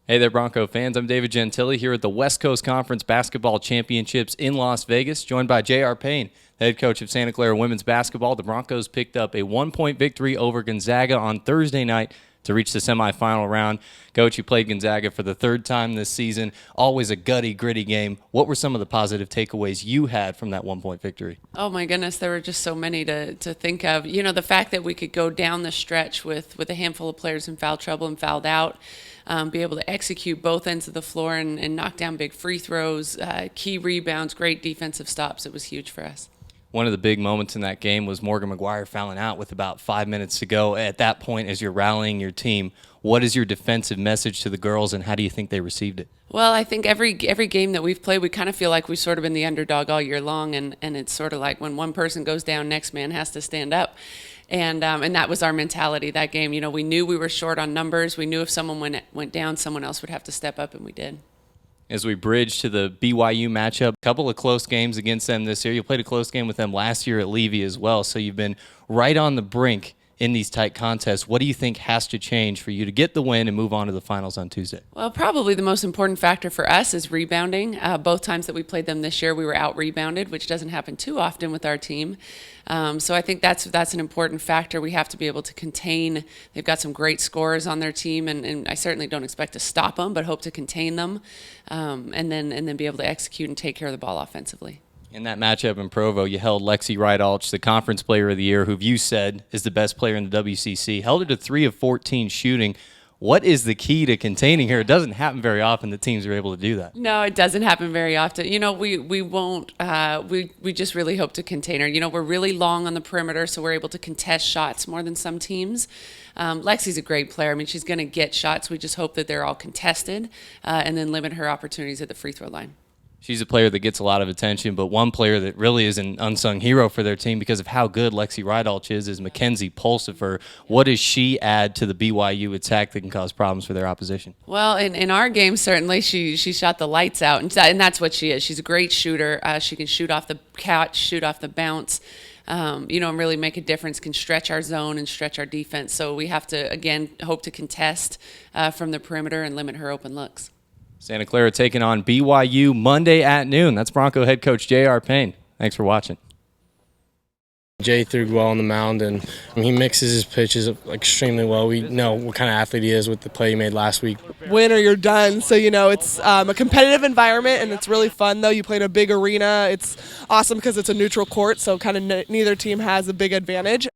Hey there, Bronco fans. I'm David Gentile here at the West Coast Conference Basketball Championships in Las Vegas, joined by JR Payne, head coach of Santa Clara women's basketball. The Broncos picked up a one-point victory over Gonzaga on Thursday night to reach the semifinal round. Coach, you played Gonzaga for the third time this season. Always a gutty, gritty game. What were some of the positive takeaways you had from that one-point victory? Oh my goodness, there were just so many to think of. You know, the fact that we could go down the stretch with a handful of players in foul trouble and fouled out, be able to execute both ends of the floor and knock down big free throws, key rebounds, great defensive stops. It was huge for us. One of the big moments in that game was Morgan McGuire fouling out with about 5 minutes to go. At that point, as you're rallying your team, what is your defensive message to the girls, and how do you think they received it? Well, I think every game that we've played, we kind of feel like we've sort of been the underdog all year long, and it's sort of like when one person goes down, next man has to stand up. And that was our mentality that game. You know, we knew we were short on numbers. We knew if someone went down, someone else would have to step up, and we did. As we bridge to the BYU matchup, a couple of close games against them this year. You played a close game with them last year at Levy as well, so you've been right on the brink in these tight contests. What do you think has to change for you to get the win and move on to the finals on Tuesday? Well, probably the most important factor for us is rebounding. Both times that we played them this year, we were out-rebounded, which doesn't happen too often with our team. So I think that's an important factor. We have to be able to contain. They've got some great scorers on their team, and I certainly don't expect to stop them, but hope to contain them, and then be able to execute and take care of the ball offensively. In that matchup in Provo, you held Lexi Wright-Alch, the Conference Player of the Year, who you said is the best player in the WCC. Held her to 3 of 14 shooting. What is the key to containing her? It doesn't happen very often that teams are able to do that. No, it doesn't happen very often. You know, we won't. We just really hope to contain her. You know, we're really long on the perimeter, so we're able to contest shots more than some teams. Lexi's a great player. I mean, she's going to get shots. We just hope that they're all contested, and then limit her opportunities at the free throw line. She's a player that gets a lot of attention, but one player that really is an unsung hero for their team because of how good Lexi Wright-Alch is Mackenzie Pulsifer. What does she add to the BYU attack that can cause problems for their opposition? Well, in our game, certainly she shot the lights out, and that's what she is. She's a great shooter. She can shoot off the catch, shoot off the bounce, and really make a difference, can stretch our zone and stretch our defense. So we have to, again, hope to contest from the perimeter and limit her open looks. Santa Clara taking on BYU Monday at noon. That's Bronco head coach JR Payne. Thanks for watching. Jay threw well on the mound, and he mixes his pitches extremely well. We know what kind of athlete he is with the play he made last week. Win or you're done. So, it's a competitive environment, and it's really fun, though. You play in a big arena. It's awesome because it's a neutral court, so kind of neither team has a big advantage.